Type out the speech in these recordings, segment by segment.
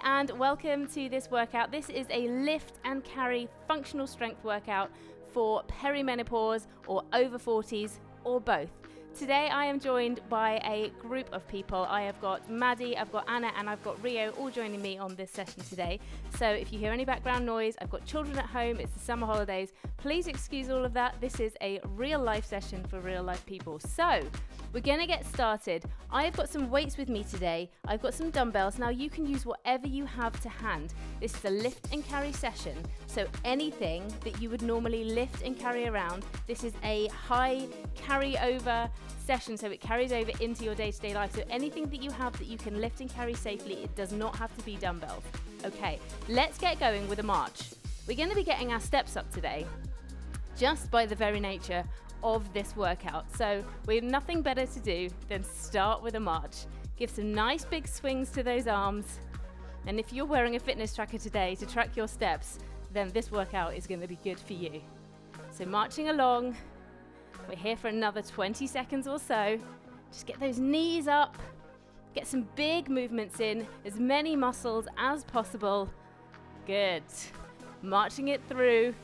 and welcome to this workout. This is a lift and carry functional strength workout for perimenopause or over 40s or both. Today I am joined by a group of people. I have got Maddie, I've got Anna, and I've got Rio all joining me on this session today. So if you hear any background noise, I've got children at home, it's the summer holidays. Please excuse all of that. This is a real life session for real life people. So we're gonna get started. I've got some weights with me today. I've got some dumbbells. Now you can use whatever you have to hand. This is a lift and carry session. So anything that you would normally lift and carry around, this is a high carry over session, so it carries over into your day-to-day life. So anything that you have that you can lift and carry safely, it does not have to be dumbbells. Okay, let's get going with a march. We're going to be getting our steps up today, just by the very nature of this workout. So we have nothing better to do than start with a march. Give some nice big swings to those arms. And if you're wearing a fitness tracker today to track your steps, then this workout is going to be good for you. So marching along. We're here for another 20 seconds or so. Just get those knees up, get some big movements in, as many muscles as possible. Good. Marching it through,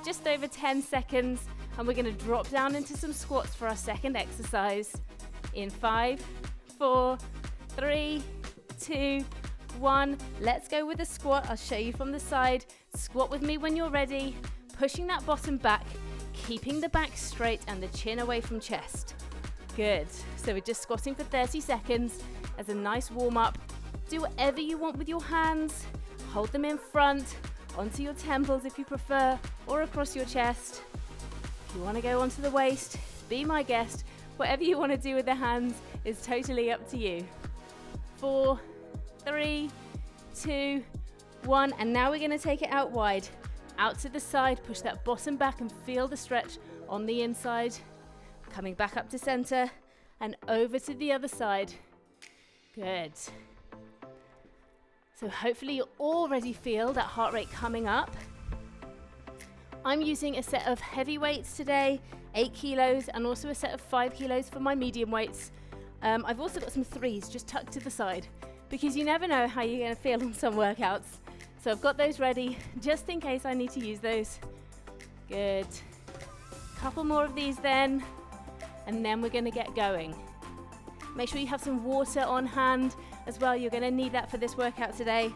just over 10 seconds, and we're gonna drop down into some squats for our second exercise. In 5, 4, 3, 2, 1. Let's go with a squat. I'll show you from the side. Squat with me when you're ready, pushing that bottom back, keeping the back straight and the chin away from chest. Good. So we're just squatting for 30 seconds as a nice warm up. Do whatever you want with your hands. Hold them in front, onto your temples if you prefer, or across your chest. If you want to go onto the waist, be my guest. Whatever you want to do with the hands is totally up to you. 4, 3, 2, 1. And now we're going to take it out wide. Out to the side, push that bottom back and feel the stretch on the inside. Coming back up to center and over to the other side. Good. So hopefully you already feel that heart rate coming up. I'm using a set of heavy weights today, 8 kilos, and also a set of 5 kilos for my medium weights. I've also got some 3s just tucked to the side because you never know how you're going to feel on some workouts. So I've got those ready, just in case I need to use those. Good. Couple more of these then, and then we're gonna get going. Make sure you have some water on hand as well. You're gonna need that for this workout today.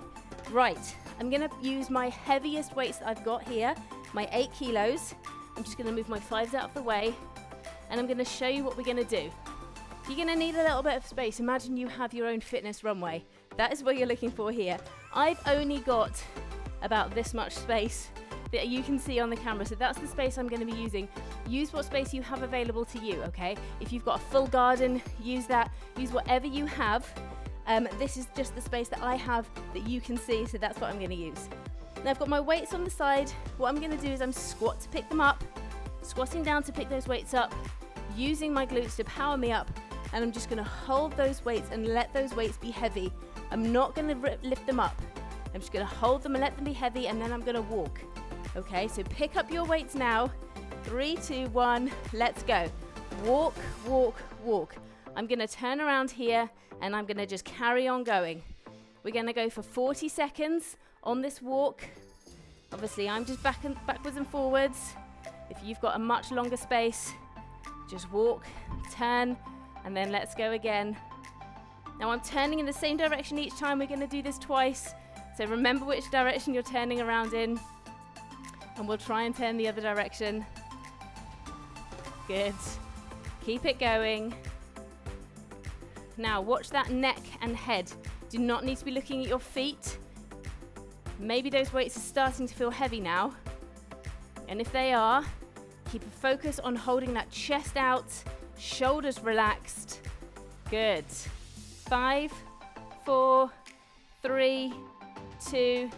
Right, I'm gonna use my heaviest weights that I've got here, my 8 kilos. I'm just gonna move my 5s out of the way, and I'm gonna show you what we're gonna do. You're gonna need a little bit of space. Imagine you have your own fitness runway. That is what you're looking for here. I've only got about this much space that you can see on the camera, so that's the space I'm going to be using. Use what space you have available to you, okay? If you've got a full garden, use that. Use whatever you have. This is just the space that I have that you can see, so that's what I'm going to use. Now I've got my weights on the side. What I'm going to do is I'm squat to pick them up, squatting down to pick those weights up, using my glutes to power me up, and I'm just going to hold those weights and let those weights be heavy. I'm not going to lift them up. I'm just going to hold them and let them be heavy, and then I'm going to walk. Okay, so pick up your weights now. 3, 2, 1, let's go. Walk, walk, walk. I'm going to turn around here, and I'm going to just carry on going. We're going to go for 40 seconds on this walk. Obviously, I'm just backwards and forwards. If you've got a much longer space, just walk, turn, and then let's go again. Now I'm turning in the same direction each time. We're going to do this twice. So remember which direction you're turning around in. And we'll try and turn the other direction. Good. Keep it going. Now watch that neck and head. Do not need to be looking at your feet. Maybe those weights are starting to feel heavy now. And if they are, keep a focus on holding that chest out, shoulders relaxed. Good. 5, 4, 3, 2,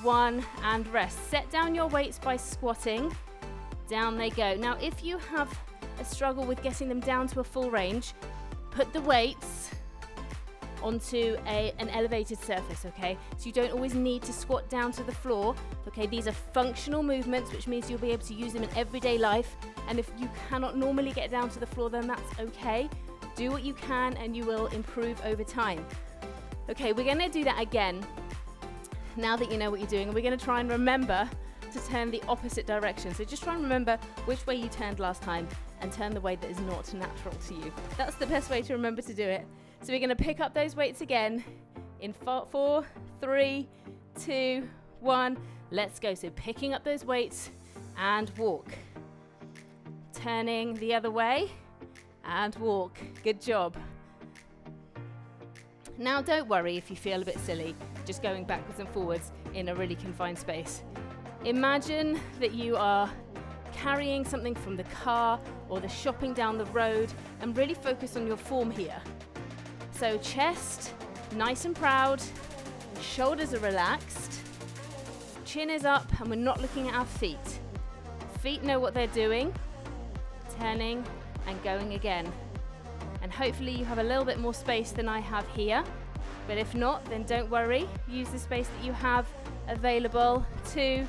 1, and rest. Set down your weights by squatting. Down they go. Now, if you have a struggle with getting them down to a full range, put the weights onto an elevated surface, okay? So you don't always need to squat down to the floor, okay? These are functional movements, which means you'll be able to use them in everyday life. And if you cannot normally get down to the floor, then that's okay. Do what you can and you will improve over time. Okay, we're gonna do that again Now that you know what you're doing, we're going to try and remember to turn the opposite direction. So just try and remember which way you turned last time and turn the way that is not natural to you. That's the best way to remember to do it. So we're going to pick up those weights again in 4, 3, 2, 1. Let's go. So picking up those weights and walk. Turning the other way and walk. Good job. Now don't worry if you feel a bit silly just going backwards and forwards in a really confined space. Imagine that you are carrying something from the car or the shopping down the road, and really focus on your form here. So chest nice and proud, shoulders are relaxed, chin is up, and we're not looking at our feet. Feet know what they're doing, turning and going again. And hopefully you have a little bit more space than I have here, but if not, then don't worry. Use the space that you have available. 2,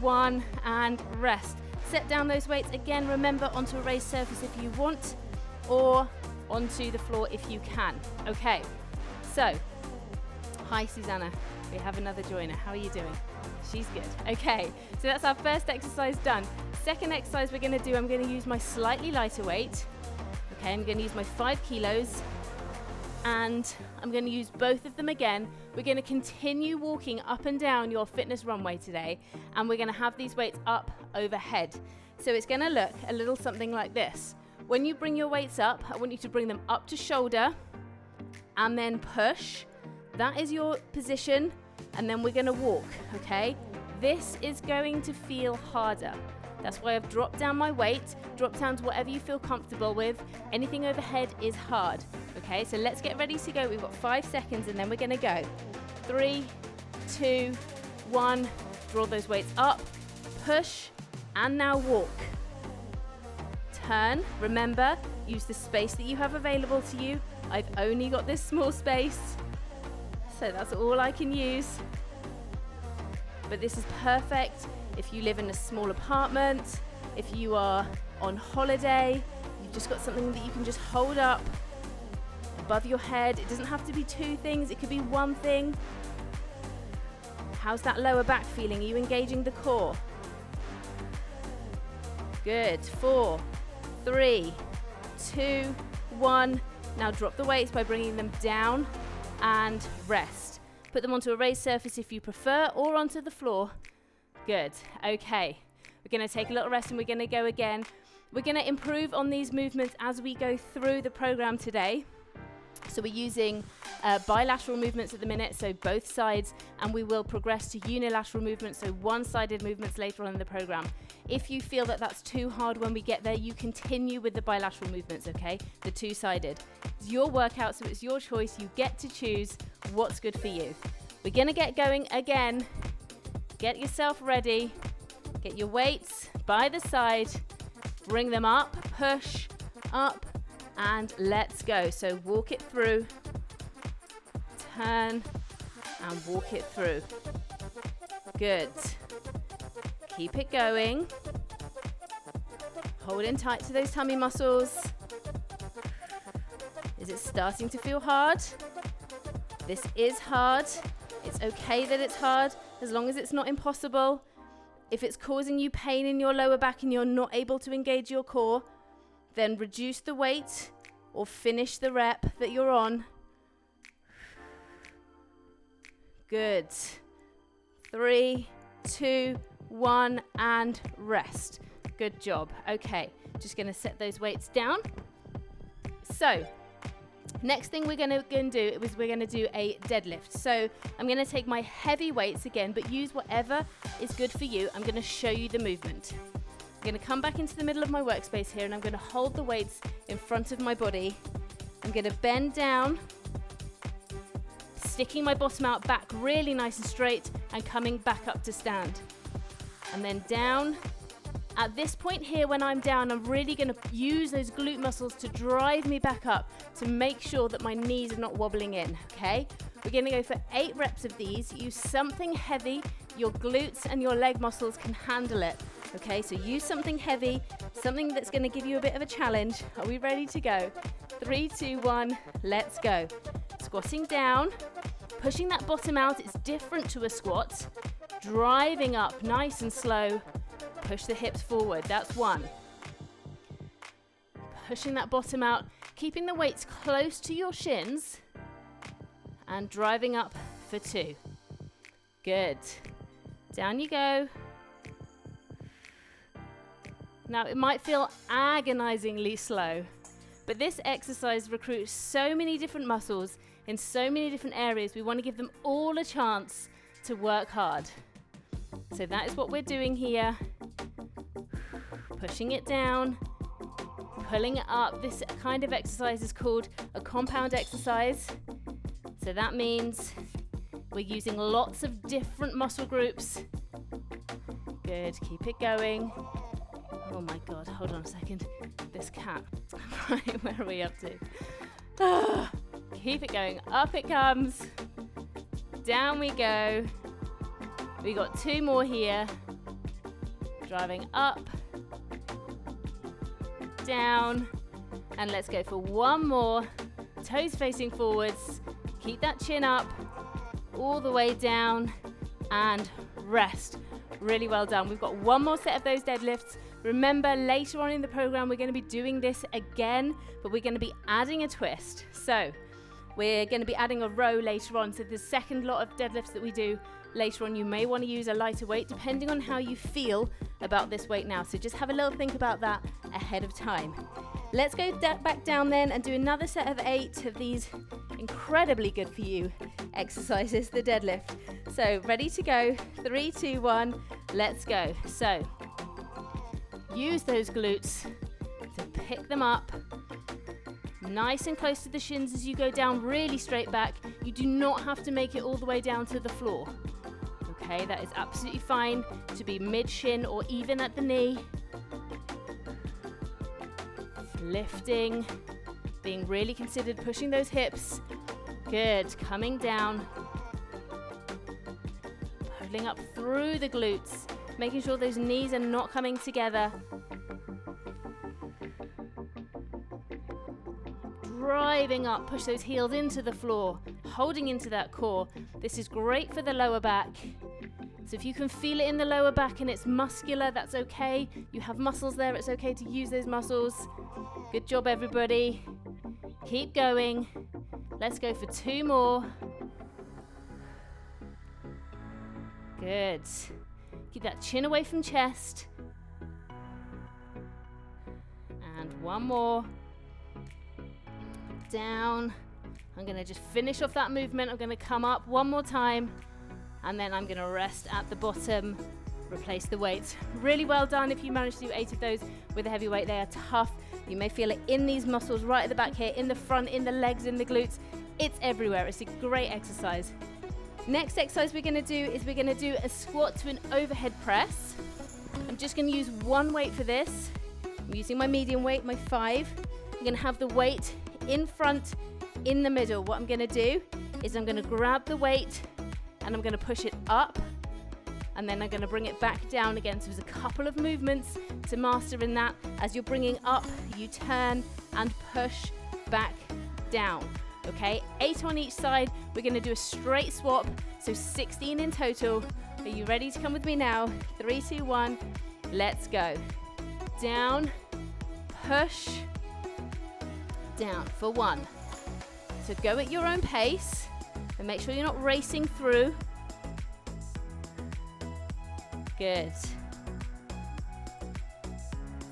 1, and rest. Set down those weights again, remember, onto a raised surface if you want, or onto the floor if you can. Okay, so, hi Susanna, we have another joiner. How are you doing? She's good. Okay, so that's our first exercise done. Second exercise we're gonna do, I'm gonna use my slightly lighter weight. Okay, I'm gonna use my 5 kilos, and I'm gonna use both of them again. We're gonna continue walking up and down your fitness runway today, and we're gonna have these weights up overhead. So it's gonna look a little something like this. When you bring your weights up, I want you to bring them up to shoulder, and then push. That is your position, and then we're gonna walk, okay? This is going to feel harder. That's why I've dropped down my weight. Drop down to whatever you feel comfortable with. Anything overhead is hard. Okay, so let's get ready to go. We've got 5 seconds and then we're gonna go. 3, 2, 1. Draw those weights up, push, and now walk. Turn, remember, use the space that you have available to you. I've only got this small space, so that's all I can use. But this is perfect if you live in a small apartment, if you are on holiday, you've just got something that you can just hold up above your head. It doesn't have to be 2 things, it could be 1 thing. How's that lower back feeling? Are you engaging the core? Good. 4, 3, 2, 1. Now drop the weights by bringing them down and rest. Put them onto a raised surface if you prefer, or onto the floor. Good. Okay. We're going to take a little rest and we're going to go again. We're going to improve on these movements as we go through the program today. So we're using bilateral movements at the minute, so both sides, and we will progress to unilateral movements, so one-sided movements later on in the program. If you feel that that's too hard when we get there, you continue with the bilateral movements, okay? The 2-sided. It's your workout, so it's your choice. You get to choose what's good for you. We're going to get going again. Get yourself ready. Get your weights by the side. Bring them up, push, up, and let's go. So walk it through, turn, and walk it through. Good. Keep it going. Holding tight to those tummy muscles. Is it starting to feel hard? This is hard. It's okay that it's hard, as long as it's not impossible. If it's causing you pain in your lower back and you're not able to engage your core, then reduce the weight or finish the rep that you're on. Good. 3, 2, 1, and rest. Good job. Okay, just going to set those weights down. So, next thing we're going to do is we're going to do a deadlift. So I'm going to take my heavy weights again, but use whatever is good for you. I'm going to show you the movement. I'm going to come back into the middle of my workspace here, and I'm going to hold the weights in front of my body. I'm going to bend down, sticking my bottom out back really nice and straight, and coming back up to stand. And then down. At this point here, when I'm down, I'm really going to use those glute muscles to drive me back up to make sure that my knees are not wobbling in, okay? We're going to go for 8 reps of these. Use something heavy. Your glutes and your leg muscles can handle it, okay? So use something heavy, something that's going to give you a bit of a challenge. Are we ready to go? 3, 2, 1, let's go. Squatting down, Pushing that bottom out, it's different to a squat. Driving up nice and slow. Push the hips forward, that's 1. Pushing that bottom out, keeping the weights close to your shins and driving up for 2. Good. Down you go. Now it might feel agonizingly slow, but this exercise recruits so many different muscles in so many different areas. We want to give them all a chance to work hard. So that is what we're doing here. Pushing it down, pulling it up. This kind of exercise is called a compound exercise. So that means we're using lots of different muscle groups. Good, keep it going. Oh my God, hold on a second. This cat. Right, where are we up to? Keep it going. Up it comes. Down we go. We got 2 more here. Driving up. Down. And let's go for 1 more. Toes facing forwards. Keep that chin up. All the way down. And rest. Really well done. We've got 1 more set of those deadlifts. Remember, later on in the program, we're going to be doing this again, but we're going to be adding a twist. So we're going to be adding a row later on. So the second lot of deadlifts that we do later on, you may want to use a lighter weight depending on how you feel about this weight now. So just have a little think about that ahead of time. Let's go back down then and do another set of 8 of these incredibly good for you exercises, the deadlift. So ready to go, 3, 2, 1, let's go. So use those glutes to pick them up, nice and close to the shins as you go down, really straight back. You do not have to make it all the way down to the floor. Okay, that is absolutely fine to be mid-shin or even at the knee. Lifting, being really considered, pushing those hips. Good, coming down. Pulling up through the glutes, making sure those knees are not coming together. Driving up, push those heels into the floor, holding into that core. This is great for the lower back. So if you can feel it in the lower back and it's muscular, that's okay. You have muscles there, it's okay to use those muscles. Good job, everybody. Keep going. Let's go for 2 more. Good. Keep that chin away from chest. And 1 more. Down. I'm going to just finish off that movement. I'm going to come up 1 more time. And then I'm going to rest at the bottom. Replace the weights. Really well done if you manage to do 8 of those with a heavy weight. They are tough. You may feel it in these muscles right at the back here, in the front, in the legs, in the glutes. It's everywhere. It's a great exercise. Next exercise we're going to do is we're going to do a squat to an overhead press. I'm just going to use 1 weight for this. I'm using my medium weight, my 5. I'm going to have the weight in front, in the middle. What I'm going to do is I'm going to grab the weight and I'm going to push it up. And then I'm going to bring it back down again. So there's a couple of movements to master in that. As you're bringing up, you turn and push back down. Okay, 8 on each side. We're going to do a straight swap. So 16 in total. Are you ready to come with me now? 3, 2, 1. Let's go. Down, push, down for 1. So go at your own pace and make sure you're not racing through. Good.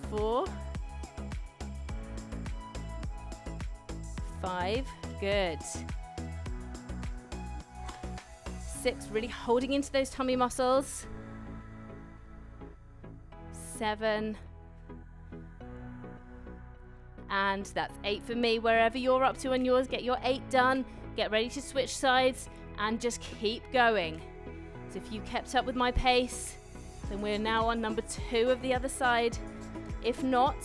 4, 5, good. 6, really holding into those tummy muscles. 7, and that's 8 for me. Wherever you're up to on yours, get your 8 done. Get ready to switch sides and just keep going. So if you kept up with my pace, then we're now on number 2 of the other side. If not,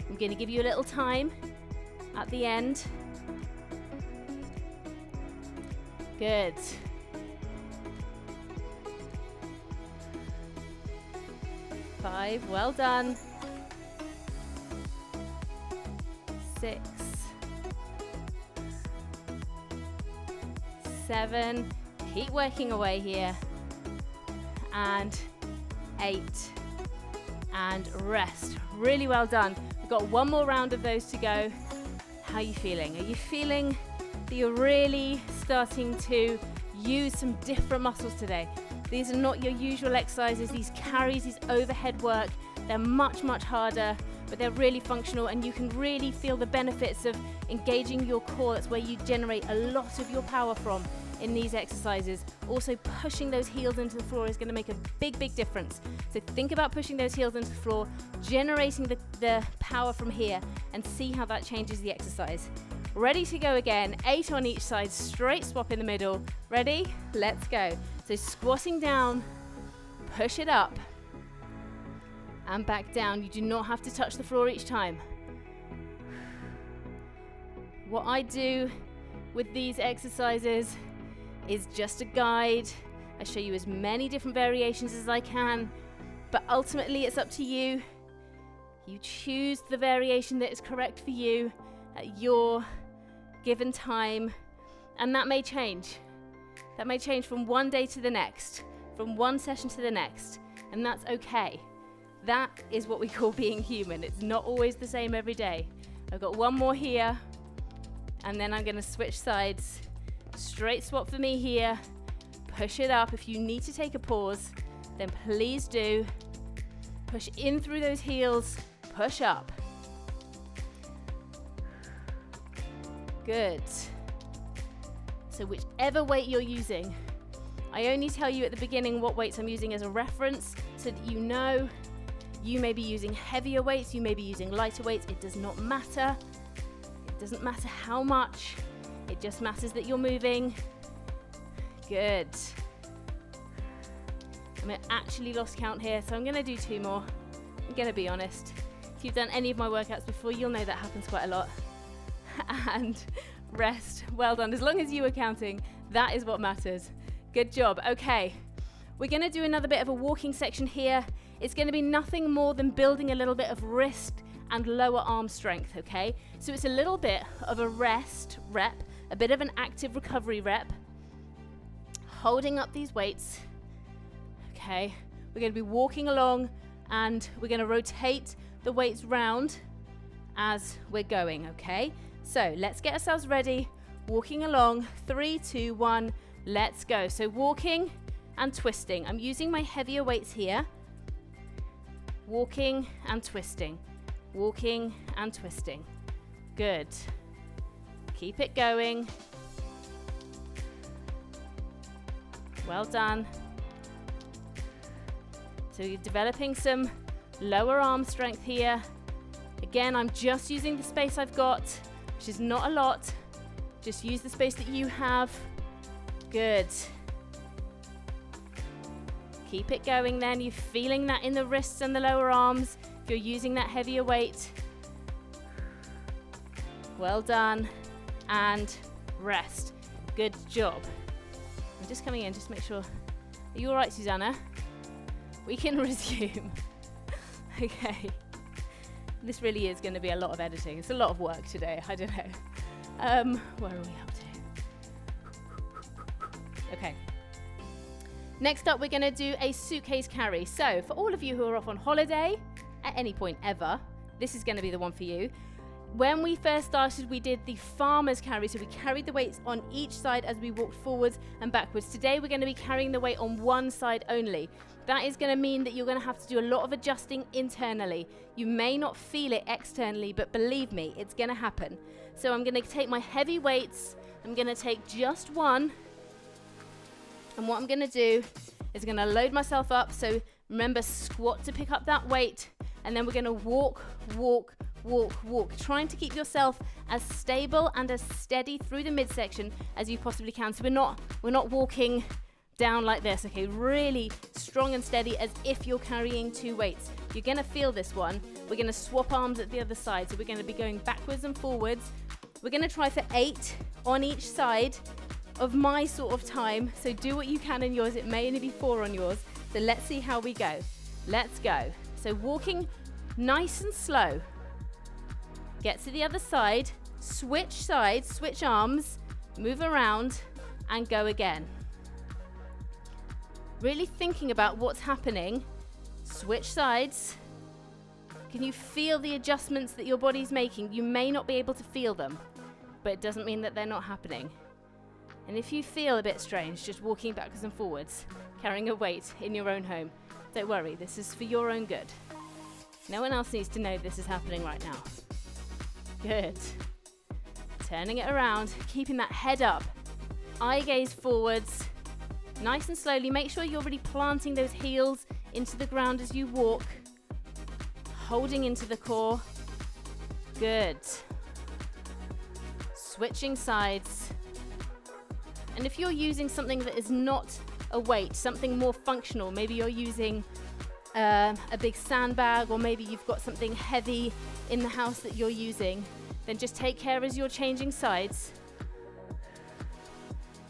I'm going to give you a little time at the end. Good. 5, well done. 6, 7, keep working away here, and 8, and rest. Really well done. We've got one more round of those to go. How are you feeling? Are you feeling that you're really starting to use some different muscles today? These are not your usual exercises. These carries, these overhead work, they're much, much harder, but they're really functional, and you can really feel the benefits of engaging your core. That's where you generate a lot of your power from in these exercises. Also, pushing those heels into the floor is going to make a big, big difference. So think about pushing those heels into the floor, generating the power from here, and see how that changes the exercise. Ready to go again, 8 on each side, straight swap in the middle. Ready? Let's go. So squatting down, push it up, and back down. You do not have to touch the floor each time. What I do with these exercises is just a guide. I show you as many different variations as I can, but ultimately it's up to you. You choose the variation that is correct for you at your given time, and that may change. That may change from one day to the next, from one session to the next, and that's okay. That is what we call being human. It's not always the same every day. I've got one more here, and then I'm going to switch sides. Straight swap for me here. Push it up. If you need to take a pause, then please do. Push in through those heels. Push up. Good. So whichever weight you're using, I only tell you at the beginning what weights I'm using as a reference so that you know. You may be using heavier weights, you may be using lighter weights. It does not matter. It doesn't matter how much. It just matters that you're moving. Good. I actually lost count here, so I'm going to do 2 more. I'm going to be honest. If you've done any of my workouts before, you'll know that happens quite a lot. And rest. Well done. As long as you were counting, that is what matters. Good job. Okay. We're going to do another bit of a walking section here. It's going to be nothing more than building a little bit of wrist and lower arm strength, okay? So it's a little bit of a rest rep, a bit of an active recovery rep, holding up these weights, okay? We're going to be walking along, and we're going to rotate the weights round as we're going, okay? So let's get ourselves ready, walking along, 3, 2, 1, let's go. So walking and twisting. I'm using my heavier weights here. Walking and twisting. Walking and twisting. Good. Keep it going. Well done. So you're developing some lower arm strength here. Again, I'm just using the space I've got, which is not a lot. Just use the space that you have. Good. Keep it going then. You're feeling that in the wrists and the lower arms if you're using that heavier weight. Well done. And rest. Good job. I'm just coming in, just to make sure. Are you all right, Susanna? We can resume. Okay. This really is going to be a lot of editing. It's a lot of work today. I don't know. Where are we up to? Okay. Next up, we're going to do a suitcase carry. So for all of you who are off on holiday at any point ever, this is going to be the one for you. When we first started, we did the farmer's carry. So we carried the weights on each side as we walked forwards and backwards. Today, we're going to be carrying the weight on one side only. That is going to mean that you're going to have to do a lot of adjusting internally. You may not feel it externally, but believe me, it's going to happen. So I'm going to take my heavy weights. I'm going to take just one. And what I'm going to do is going to load myself up. So remember, squat to pick up that weight. And then we're going to walk, walk, walk, walk. Trying to keep yourself as stable and as steady through the midsection as you possibly can. So we're not walking down like this, okay? Really strong and steady as if you're carrying 2 weights. You're going to feel this one. We're going to swap arms at the other side. So we're going to be going backwards and forwards. We're going to try for 8 on each side of my sort of time. So do what you can in yours. It may only be 4 on yours. So let's see how we go. Let's go. So walking nice and slow. Get to the other side. Switch sides, switch arms, move around, and go again. Really thinking about what's happening. Switch sides. Can you feel the adjustments that your body's making? You may not be able to feel them, but it doesn't mean that they're not happening. And if you feel a bit strange, just walking backwards and forwards, carrying a weight in your own home, don't worry, this is for your own good. No one else needs to know this is happening right now. Good. Turning it around, keeping that head up, eye gaze forwards, nice and slowly. Make sure you're really planting those heels into the ground as you walk, holding into the core. Good. Switching sides. And if you're using something that is not a weight, something more functional, maybe you're using a big sandbag, or maybe you've got something heavy in the house that you're using, then just take care as you're changing sides,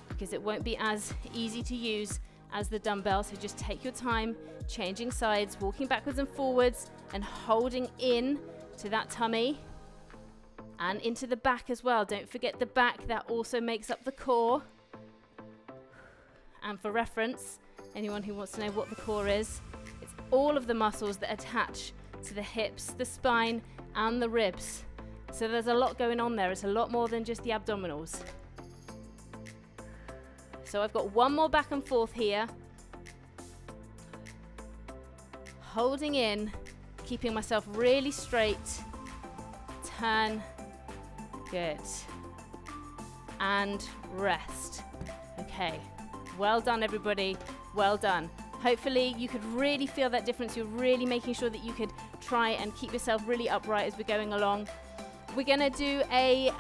because it won't be as easy to use as the dumbbell. So just take your time, changing sides, walking backwards and forwards, and holding in to that tummy and into the back as well. Don't forget the back, that also makes up the core. And for reference, anyone who wants to know what the core is, it's all of the muscles that attach to the hips, the spine, and the ribs. So there's a lot going on there. It's a lot more than just the abdominals. So I've got one more back and forth here. Holding in, keeping myself really straight. Turn. Good. And rest. Okay. Well done, everybody. Well done. Hopefully you could really feel that difference. You're really making sure that you could try and keep yourself really upright as we're going along. We're going to do a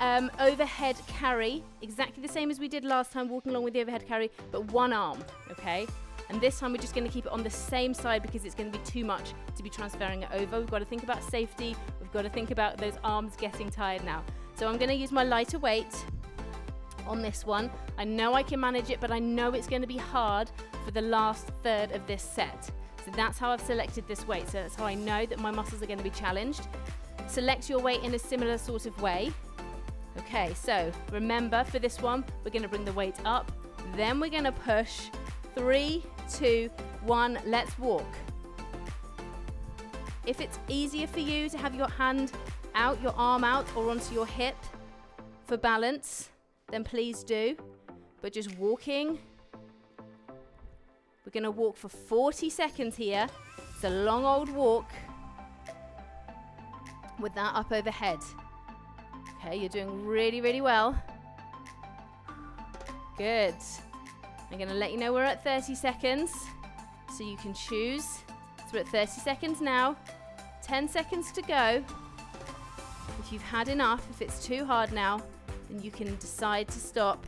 overhead carry, exactly the same as we did last time, walking along with the overhead carry, but one arm, okay? And this time we're just going to keep it on the same side because it's going to be too much to be transferring it over. We've got to think about safety. We've got to think about those arms getting tired now. So I'm going to use my lighter weight on this one. I know I can manage it, but I know it's going to be hard for the last third of this set. So that's how I've selected this weight. So that's how I know that my muscles are going to be challenged. Select your weight in a similar sort of way. Okay, so remember for this one, we're going to bring the weight up, then we're going to push. 3, 2, 1, let's walk. If it's easier for you to have your hand out, your arm out, or onto your hip for balance, then please do. But just walking. We're going to walk for 40 seconds here. It's a long old walk with that up overhead. Okay, you're doing really, really well. Good. I'm going to let you know we're at 30 seconds, so you can choose. So we're at 30 seconds now. 10 seconds to go. If you've had enough, if it's too hard now, then you can decide to stop.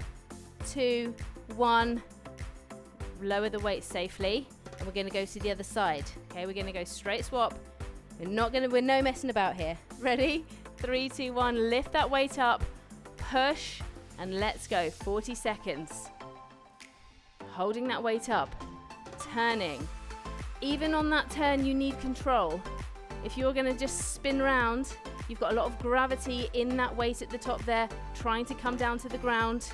2, 1, lower the weight safely, and we're going to go to the other side. Okay, we're going to go straight swap. We're no messing about here. Ready? 3, 2, 1, lift that weight up, push, and let's go. 40 seconds. Holding that weight up, turning. Even on that turn, you need control. If you're going to just spin round, you've got a lot of gravity in that weight at the top there, trying to come down to the ground.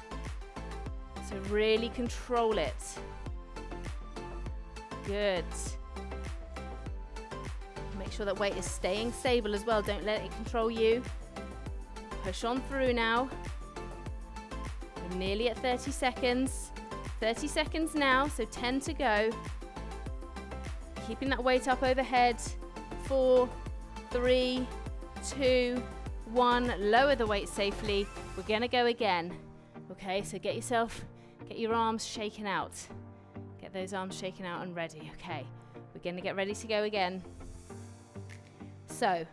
So really control it. Good. Make sure that weight is staying stable as well. Don't let it control you. Push on through now. We're nearly at 30 seconds. 30 seconds now, so 10 to go. Keeping that weight up overhead. 4, 3, 2, 1. Lower the weight safely. We're going to go again. Okay, so get your arms shaken out. Get those arms shaken out and ready. Okay, we're going to get ready to go again. So,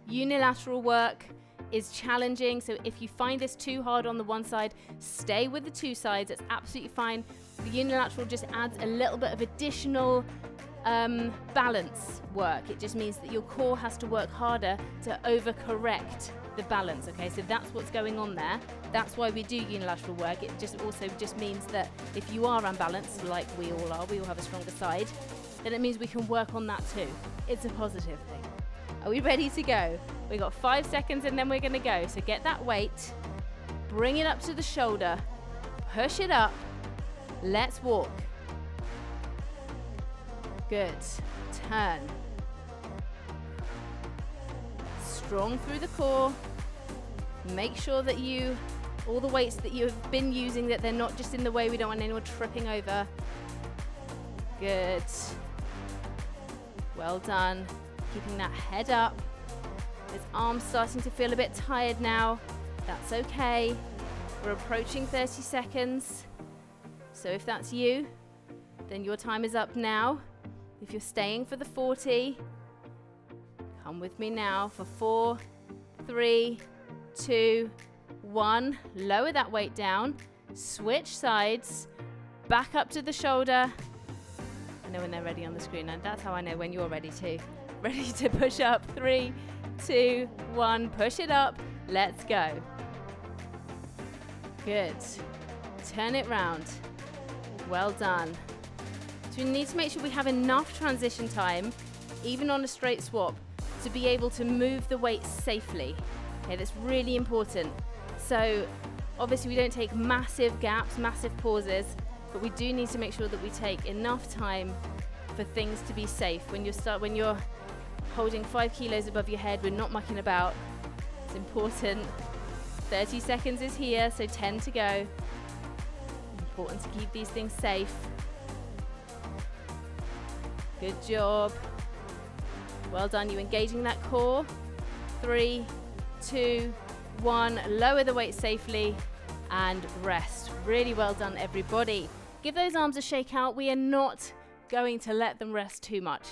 unilateral work is challenging. So if you find this too hard on the one side, stay with the two sides. It's absolutely fine. The unilateral just adds a little bit of additional balance work. It just means that your core has to work harder to overcorrect the balance. Okay, so that's what's going on there. That's why we do unilateral work. It just also means that if you are unbalanced, like we all are, we all have a stronger side, then it means we can work on that too. It's a positive thing. Are we ready to go? We've got 5 seconds and then we're going to go. So get that weight, bring it up to the shoulder, push it up, Let's walk. Good. Turn. Strong through the core. Make sure that all the weights that you have been using, that they're not just in the way. We don't want anyone tripping over. Good. Well done. Keeping that head up. His arms starting to feel a bit tired now. That's okay. We're approaching 30 seconds. So if that's you, then your time is up now. If you're staying for the 40, come with me now for 4, 3, 2, 1. Lower that weight down. Switch sides. Back up to the shoulder. I know when they're ready on the screen, and that's how I know when you're ready too. Ready to push up. 3, 2, 1. Push it up. Let's go. Good. Turn it round. Well done. So we need to make sure we have enough transition time, even on a straight swap, to be able to move the weight safely. Okay, that's really important. So obviously we don't take massive gaps, massive pauses, but we do need to make sure that we take enough time for things to be safe. When you're holding 5 kilos above your head, we're not mucking about. It's important. 30 seconds is here, so 10 to go. Important to keep these things safe. Good job. Well done, you engaging that core. 3, 2, 1. Lower the weight safely and rest. Really well done, everybody. Give those arms a shake out. We are not going to let them rest too much.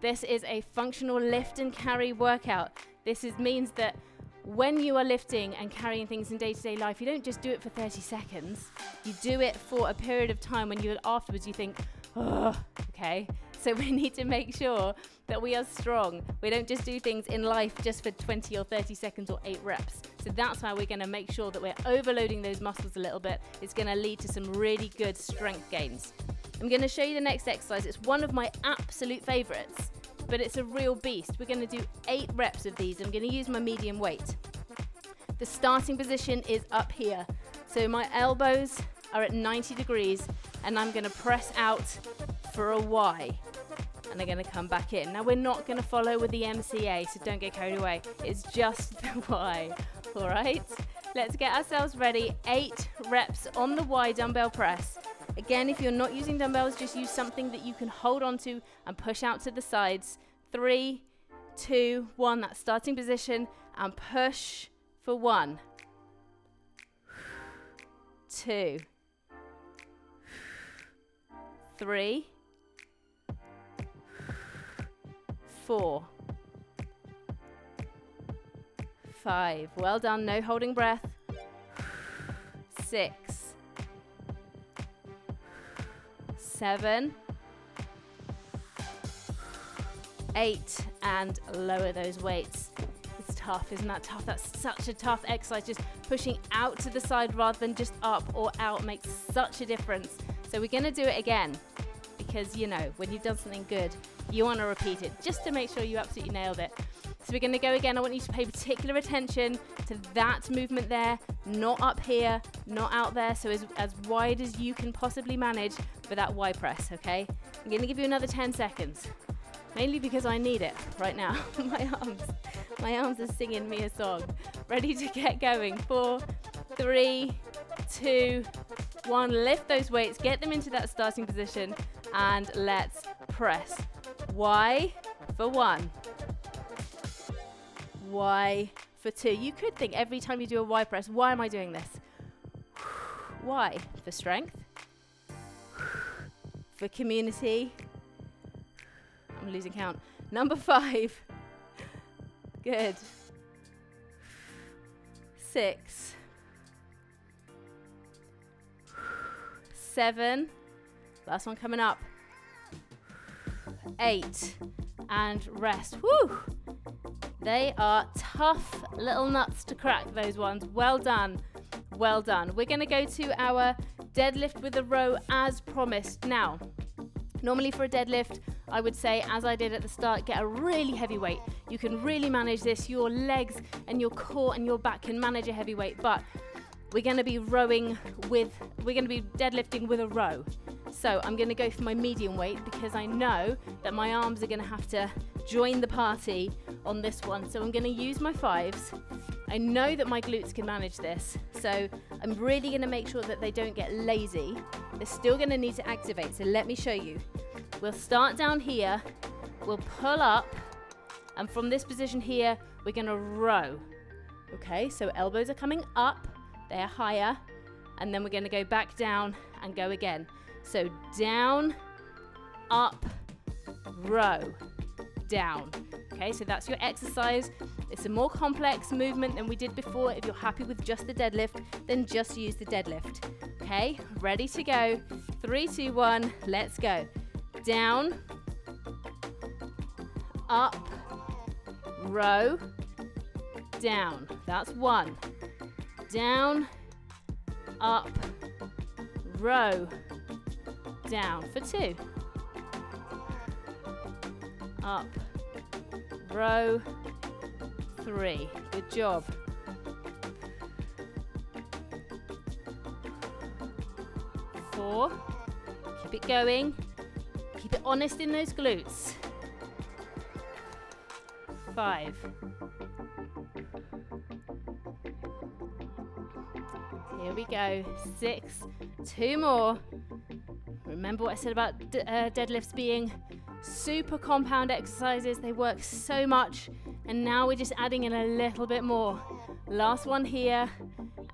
This is a functional lift and carry workout. This means that when you are lifting and carrying things in day-to-day life, you don't just do it for 30 seconds. You do it for a period of time when afterwards you think, oh, okay. So we need to make sure that we are strong. We don't just do things in life just for 20 or 30 seconds or 8 reps. So that's why we're going to make sure that we're overloading those muscles a little bit. It's going to lead to some really good strength gains. I'm going to show you the next exercise. It's one of my absolute favorites, but it's a real beast. We're going to do 8 reps of these. I'm going to use my medium weight. The starting position is up here. So my elbows are at 90 degrees and I'm going to press out for a Y. And I'm going to come back in. Now we're not going to follow with the MCA, so don't get carried away. It's just the Y. All right? Let's get ourselves ready. 8 reps on the Y dumbbell press. Again, if you're not using dumbbells, just use something that you can hold on to and push out to the sides. 3, 2, 1, that starting position, and push for 1, 2, 3, 4, 5. Well done, no holding breath. 6, 7, 8, and lower those weights. It's tough, isn't that tough? That's such a tough exercise. Just pushing out to the side rather than just up or out makes such a difference. So we're going to do it again because, you know, when you've done something good, you want to repeat it just to make sure you absolutely nailed it. So we're going to go again. I want you to pay particular attention to that movement there, not up here, not out there. So as wide as you can possibly manage for that Y press, okay? I'm going to give you another 10 seconds, mainly because I need it right now. My arms are singing me a song. Ready to get going. 4, 3, 2, 1. Lift those weights, get them into that starting position, and let's press. Y for 1. Y for 2. You could think every time you do a Y press, why am I doing this? Y for strength, for community. I'm losing count. Number 5. Good. 6, 7. Last one coming up. 8. And rest. Woo! They are tough little nuts to crack, those ones. Well done. Well done. We're going to go to our deadlift with a row as promised. Now, normally for a deadlift, I would say, as I did at the start, get a really heavy weight. You can really manage this. Your legs and your core and your back can manage a heavy weight. But we're going to be deadlifting with a row. So I'm going to go for my medium weight because I know that my arms are going to have to join the party on this one. So I'm going to use my 5s. I know that my glutes can manage this. So I'm really going to make sure that they don't get lazy. They're still going to need to activate. So let me show you. We'll start down here. We'll pull up. And from this position here, we're going to row. Okay, so elbows are coming up. They're higher. And then we're going to go back down and go again. So down, up, row, down. Okay, so that's your exercise. It's a more complex movement than we did before. If you're happy with just the deadlift, then just use the deadlift. Okay, ready to go. 3, 2, 1, let's go. Down, up, row, down. That's 1. Down, up, row, down for 2. Up, row, 3. Good job. 4. Keep it going. Keep it honest in those glutes. 5. Here we go. 6. 2 more. Remember what I said about deadlifts being super compound exercises. They work so much. And now we're just adding in a little bit more. Last one here.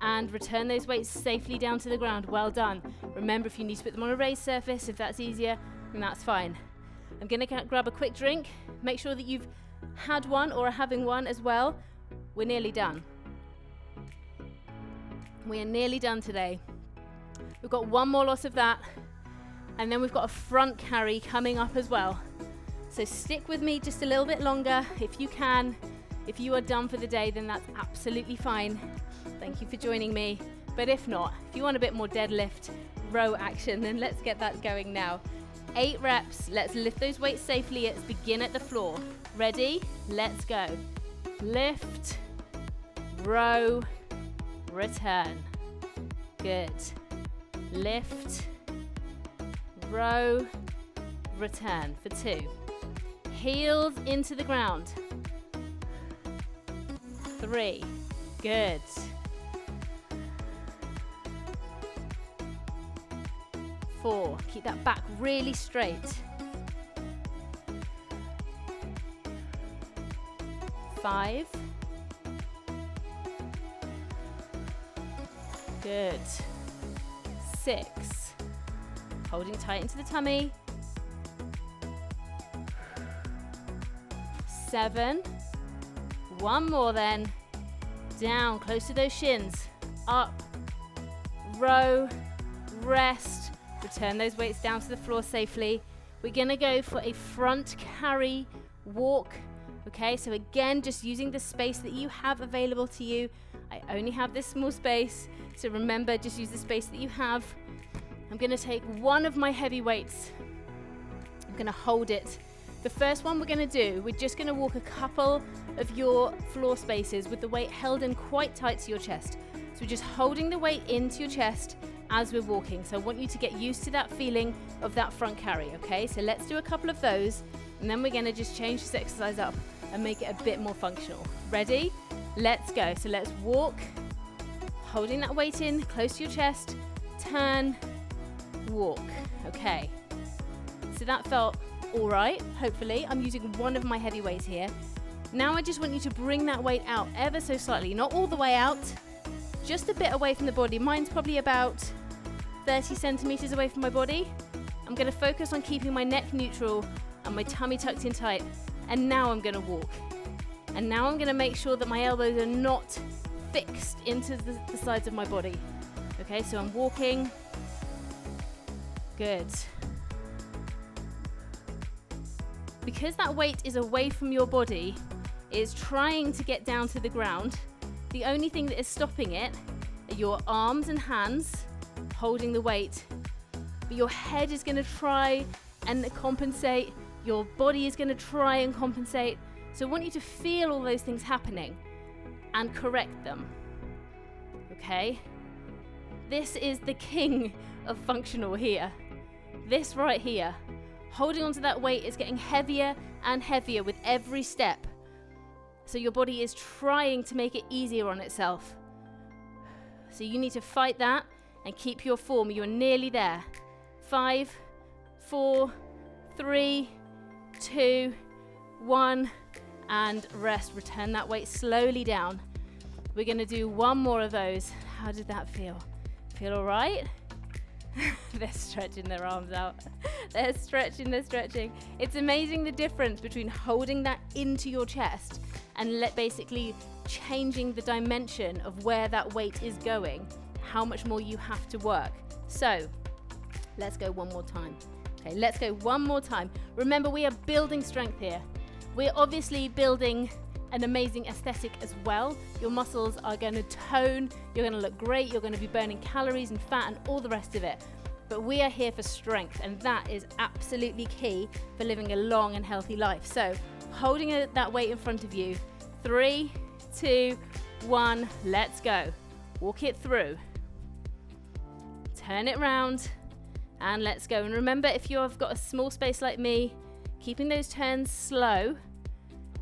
And return those weights safely down to the ground. Well done. Remember, if you need to put them on a raised surface, if that's easier, then that's fine. I'm going to grab a quick drink. Make sure that you've had one or are having one as well. We're nearly done. We are nearly done today. We've got one more loss of that. And then we've got a front carry coming up as well. So stick with me just a little bit longer if you can. If you are done for the day, then that's absolutely fine. Thank you for joining me. But if not, if you want a bit more deadlift row action, then let's get that going now. 8 reps. Let's lift those weights safely. Let's begin at the floor. Ready? Let's go. Lift, row, return. Good. Lift, row, return for 2. Heels into the ground. 3. Good. 4. Keep that back really straight. 5. Good. 6. Holding tight into the tummy. 7. One more then. Down, close to those shins. Up, row, rest. Return those weights down to the floor safely. We're gonna go for a front carry walk. Okay, so again, just using the space that you have available to you. I only have this small space, so remember, just use the space that you have. I'm gonna take one of my heavy weights. I'm gonna hold it. The first one we're gonna do, we're just gonna walk a couple of your floor spaces with the weight held in quite tight to your chest. So we're just holding the weight into your chest as we're walking. So I want you to get used to that feeling of that front carry, okay? So let's do a couple of those, and then we're gonna just change this exercise up and make it a bit more functional. Ready? Let's go. So let's walk, holding that weight in close to your chest, turn, walk. Okay. So that felt all right, hopefully. I'm using one of my heavy weights here. Now I just want you to bring that weight out ever so slightly, not all the way out, just a bit away from the body. Mine's probably about 30 centimeters away from my body. I'm gonna focus on keeping my neck neutral and my tummy tucked in tight. And now I'm gonna walk. And now I'm gonna make sure that my elbows are not fixed into the sides of my body. Okay, so I'm walking. Good. Because that weight is away from your body, it's trying to get down to the ground. The only thing that is stopping it are your arms and hands holding the weight. But your head is going to try and compensate. Your body is going to try and compensate. So I want you to feel all those things happening and correct them. Okay? This is the king of functional here. This right here. Holding onto that weight is getting heavier and heavier with every step. So your body is trying to make it easier on itself. So you need to fight that and keep your form. You're nearly there. 5, 4, 3, 2, 1, and rest. Return that weight slowly down. We're going to do one more of those. How did that feel? Feel all right? They're stretching their arms out. They're stretching. It's amazing the difference between holding that into your chest and basically changing the dimension of where that weight is going, how much more you have to work. So let's go one more time. Okay, let's go one more time. Remember, we are building strength here. We're obviously building an amazing aesthetic as well. Your muscles are going to tone, you're going to look great, you're going to be burning calories and fat and all the rest of it. But we are here for strength, and that is absolutely key for living a long and healthy life. So holding that weight in front of you. 3, 2, 1, let's go. Walk it through. Turn it round and let's go. And remember, if you've got a small space like me, keeping those turns slow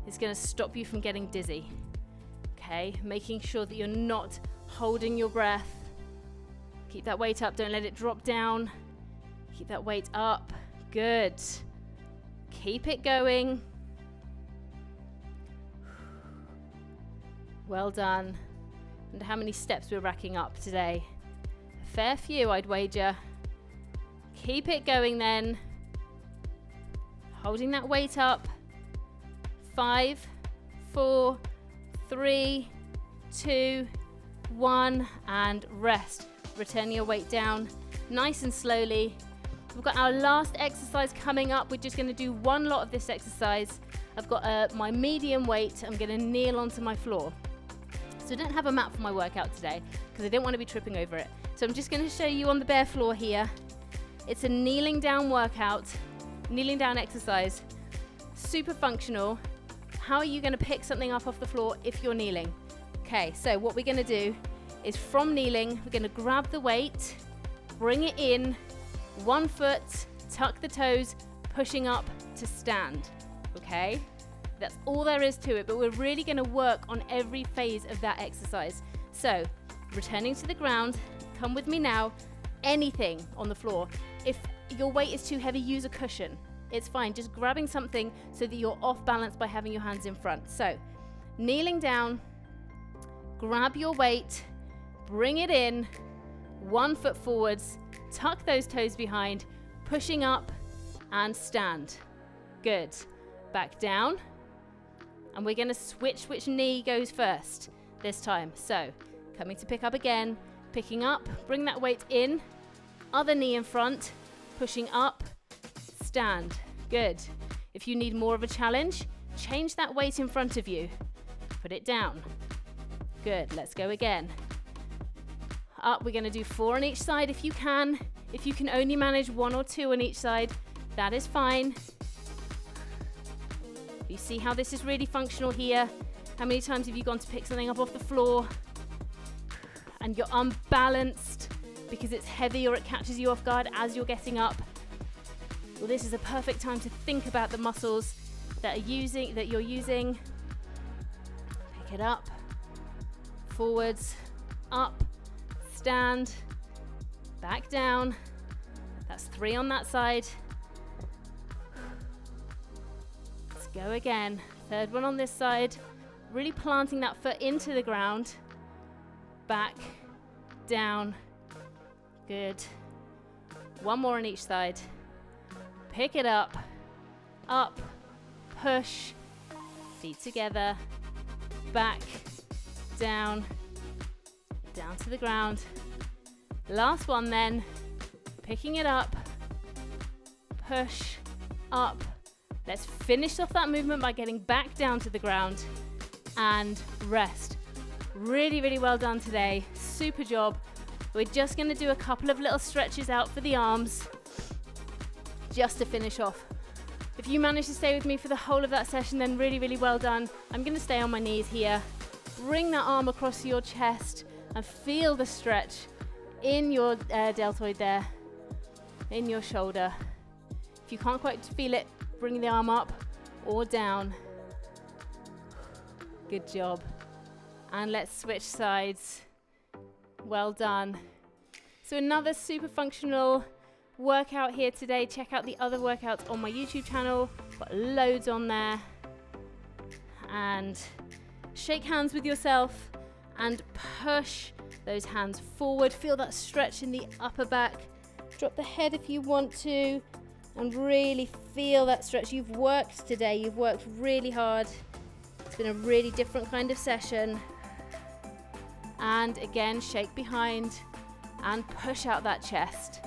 is going to stop you from getting dizzy. Okay, making sure that you're not holding your breath. Keep that weight up, don't let it drop down. Keep that weight up. Good. Keep it going. Well done. And how many steps we're racking up today? A fair few, I'd wager. Keep it going then. Holding that weight up. 5, 4, 3, 2, 1, and rest. Return your weight down nice and slowly. We've got our last exercise coming up. We're just going to do one lot of this exercise. I've got my medium weight. I'm going to kneel onto my floor. So I don't have a mat for my workout today because I don't want to be tripping over it. So I'm just going to show you on the bare floor here. It's a kneeling down workout, kneeling down exercise. Super functional. How are you going to pick something up off the floor if you're kneeling? Okay, so what we're going to do is from kneeling, we're going to grab the weight, bring it in, 1 foot, tuck the toes, pushing up to stand. Okay? That's all there is to it, but we're really going to work on every phase of that exercise. So, returning to the ground, come with me now, anything on the floor. If your weight is too heavy, use a cushion. It's fine, just grabbing something so that you're off balance by having your hands in front. So, kneeling down, grab your weight, bring it in, 1 foot forwards, tuck those toes behind, pushing up and stand. Good. Back down. And we're going to switch which knee goes first this time. So, coming to pick up again, picking up, bring that weight in, other knee in front, pushing up, stand. Good. If you need more of a challenge, change that weight in front of you. Put it down. Good. Let's go again. Up, we're going to do 4 on each side if you can. If you can only manage 1 or 2 on each side, that is fine. You see how this is really functional here? How many times have you gone to pick something up off the floor and you're unbalanced because it's heavy or it catches you off guard as you're getting up? Well, this is a perfect time to think about the muscles that you're using. Pick it up, forwards, up, stand, back down. That's 3 on that side. Let's go again. 3rd one on this side. Really planting that foot into the ground. Back, down. Good. 1 more on each side. Pick it up, push, feet together, back, down, down to the ground. Last one then, picking it up, push, up. Let's finish off that movement by getting back down to the ground and rest. Really, really well done today. Super job. We're just going to do a couple of little stretches out for the arms just to finish off. If you manage to stay with me for the whole of that session, then really, really well done. I'm going to stay on my knees here. Bring that arm across your chest and feel the stretch in your deltoid there, in your shoulder. If you can't quite feel it, bring the arm up or down. Good job. And let's switch sides. Well done. So another super functional workout here today. Check out the other workouts on my YouTube channel. Got loads on there. And shake hands with yourself and push those hands forward. Feel that stretch in the upper back. Drop the head if you want to, and really feel that stretch. You've worked today. You've worked really hard. It's been a really different kind of session. And again, shake behind and push out that chest.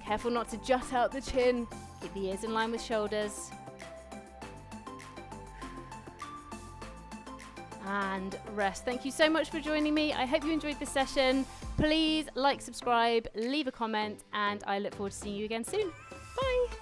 Careful not to jut out the chin. Keep the ears in line with shoulders. And rest. Thank you so much for joining me. I hope you enjoyed this session. Please like, subscribe, leave a comment, and I look forward to seeing you again soon. Bye.